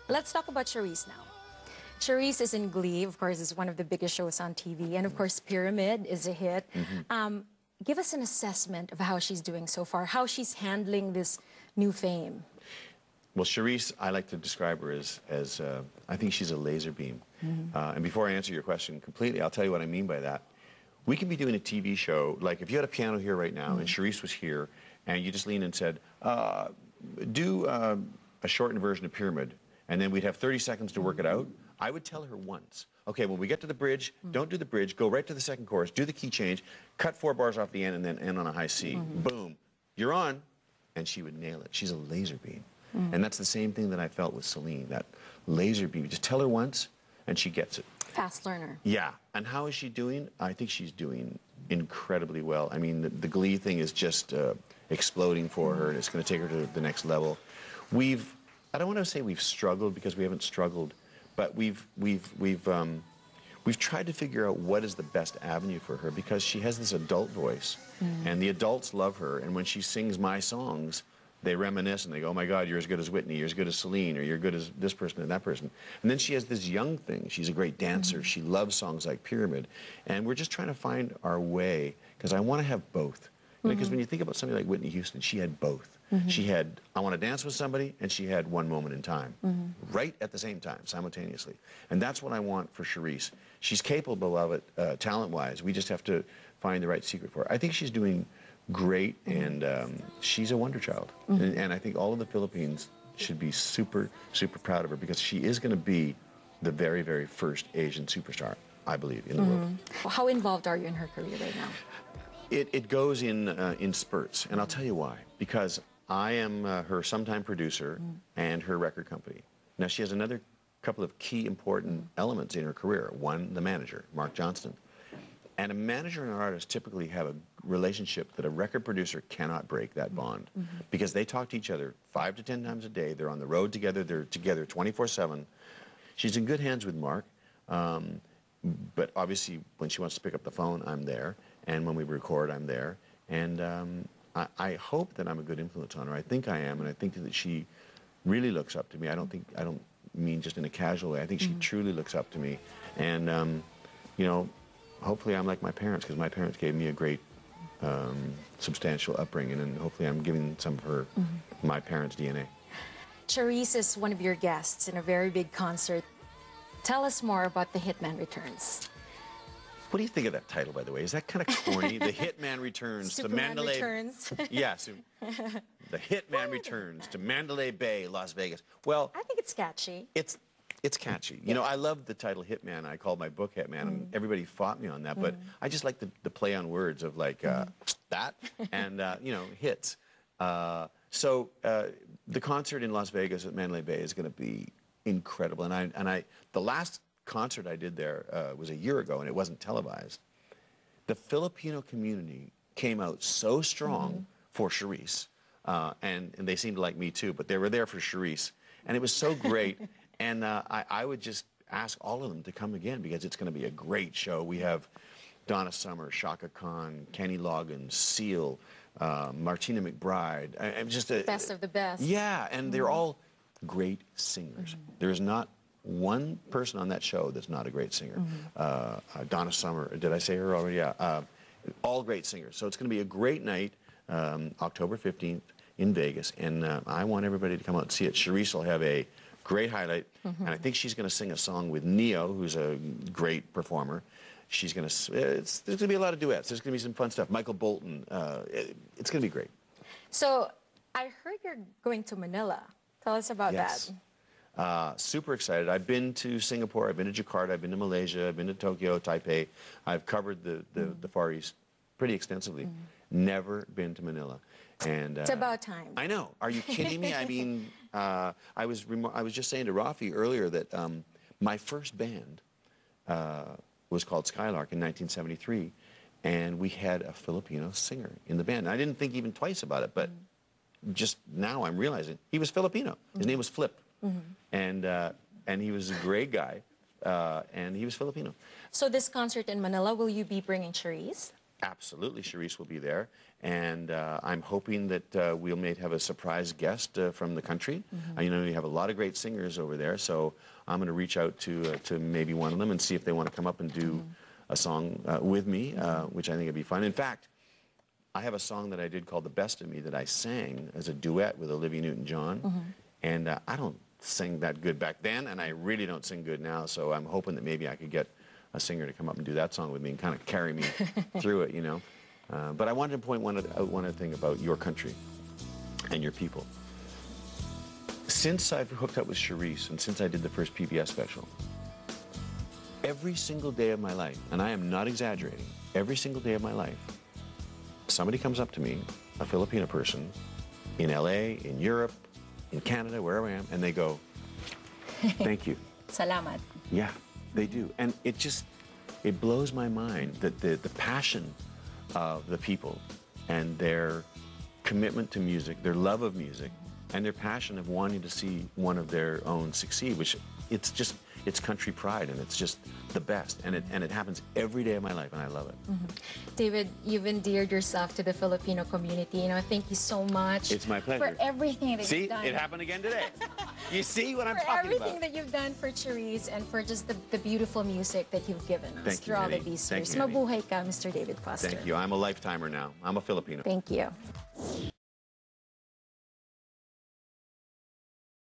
Let's talk about Charisse now. Charisse is in GLEE, of course, is one of the biggest shows on TV. And of course, Pyramid is a hit. Give us an assessment of how she's doing so far, how she's handling this new fame. Well, Charisse, I like to describe her as I think she's a laser beam. And before I answer your question completely, I'll tell you what I mean by that. We can be doing a TV show, like if you had a piano here right now and Charisse was here, and you just leaned and said, do a shortened version of Pyramid, and then we'd have 30 seconds to work it out. I would tell her once, okay, when we get to the bridge, don't do the bridge, go right to the second chorus, do the key change, cut 4 bars off the end, and then end on a high C. Boom, you're on. And she would nail it. She's a laser beam. And that's the same thing that I felt with Celine, that laser beam. Just tell her once, and she gets it. Fast learner. Yeah. And how is she doing? I think she's doing incredibly well. I mean, the GLEE thing is just exploding for her, and it's going to take her to the next level. I don't want to say we've struggled, because we haven't struggled, but we've tried to figure out what is the best avenue for her, because she has this adult voice, and the adults love her, and when she sings my songs, they reminisce and they go, oh my God, you're as good as Whitney, you're as good as Celine, or you're good as this person and that person. And then she has this young thing. She's a great dancer. She loves songs like Pyramid. And we're just trying to find our way, because I want to have both. Because when you think about somebody like Whitney Houston, she had both. She had, I want to dance with somebody, and she had one moment in time, right at the same time, simultaneously. And that's what I want for Charisse. She's capable of it, talent-wise. We just have to find the right secret for her. I think she's doing great, and she's a wonder child. And I think all of the Philippines should be super, super proud of her, because she is going to be the very, very first Asian superstar, I believe, in the world. How involved are you in her career right now? It goes in spurts, and I'll tell you why. Because I am her sometime producer and her record company. Now, she has another couple of key important elements in her career. One, the manager, Mark Johnston. And a manager and an artist typically have a relationship that a record producer cannot break that bond, because they talk to each other 5 to 10 times a day. They're on the road together. They're together 24/7. She's in good hands with Mark, but obviously when she wants to pick up the phone, I'm there. And when we record, I'm there. And I hope that I'm a good influence on her. I think I am, and I think that she really looks up to me. I don't mean just in a casual way. I think she truly looks up to me. And, you know, hopefully I'm like my parents, because my parents gave me a great, substantial upbringing, and hopefully I'm giving some of her, my parents' DNA. Charisse is one of your guests in a very big concert. Tell us more about The Hitman Returns. What do you think of that title, by the way? Is that kind of corny? The Hitman Returns to Mandalay. Returns. Yes. The Hitman Returns to Mandalay Bay, Las Vegas. Well, I think it's catchy. It's catchy. You know, I love the title Hitman. I called my book Hitman, and everybody fought me on that. But I just like the play on words of like that and, you know, hits. So the concert in Las Vegas at Mandalay Bay is going to be incredible. And the last concert I did there was a year ago, and it wasn't televised. The Filipino community came out so strong for Charisse, and they seemed to like me too, but they were there for Charisse, and it was so great. And I would just ask all of them to come again, because it's going to be a great show. We have Donna Summer, Shaka Khan, Kenny Loggins, Seal, Martina McBride. Just a best of the best. Yeah, and they're all great singers. There's not one person on that show that's not a great singer. Donna Summer, did I say her already? Yeah. All great singers. So it's going to be a great night, October 15th in Vegas, and I want everybody to come out and see it. Charisse will have a great highlight, and I think she's going to sing a song with Neo, who's a great performer. She's going to, there's going to be a lot of duets. There's going to be some fun stuff. Michael Bolton. It's going to be great. So I heard you're going to Manila. Tell us about that. Super excited. I've been to Singapore, I've been to Jakarta, I've been to Malaysia, I've been to Tokyo, Taipei. I've covered the Far East pretty extensively. Never been to Manila. And it's about time. I know. Are you kidding me? I mean, I was just saying to Rafi earlier that my first band was called Skylark in 1973, and we had a Filipino singer in the band. And I didn't think even twice about it, but just now I'm realizing he was Filipino. His name was Flip. And he was a great guy, and he was Filipino. So this concert in Manila, will you be bringing Charisse? Absolutely, CHARICE will be there, and I'm hoping that we'll may have a surprise guest from the country. You know, you have a lot of great singers over there, so I'm going to reach out to maybe one of them and see if they want to come up and do a song with me, which I think would be fun. In fact, I have a song that I did called "The Best of Me" that I sang as a duet with Olivia Newton-John, and I don't sing that good back then, and I really don't sing good now, so I'm hoping that maybe I could get a singer to come up and do that song with me and kind of carry me through it, you know. But I wanted to point out one other thing about your country and your people. Since I've hooked up with CHARICE and since I did the first PBS special, every single day of my life, and I am not exaggerating, every single day of my life, somebody comes up to me, a Filipino person, in LA, in Europe, in Canada, wherever I am, and they go, "Thank you." Salamat. Yeah. They do, and it blows my mind that the passion of the people and their commitment to music, their love of music, and their passion of wanting to see one of their own succeed, which it's country pride, and it's just the best, and it happens every day of my life, and I love it. David, you've endeared yourself to the Filipino community. You know, thank you so much. It's my pleasure. For everything that See, you've done. it happened again today. You see what I'm For talking everything about? that you've done for CHARICE and for just the beautiful music that you've given us Thank you, through all Annie. of these Thank years. you, Annie. Mabuhay ka, Mr. David Foster. Thank you. I'm a lifetimer now. I'm a Filipino. Thank you.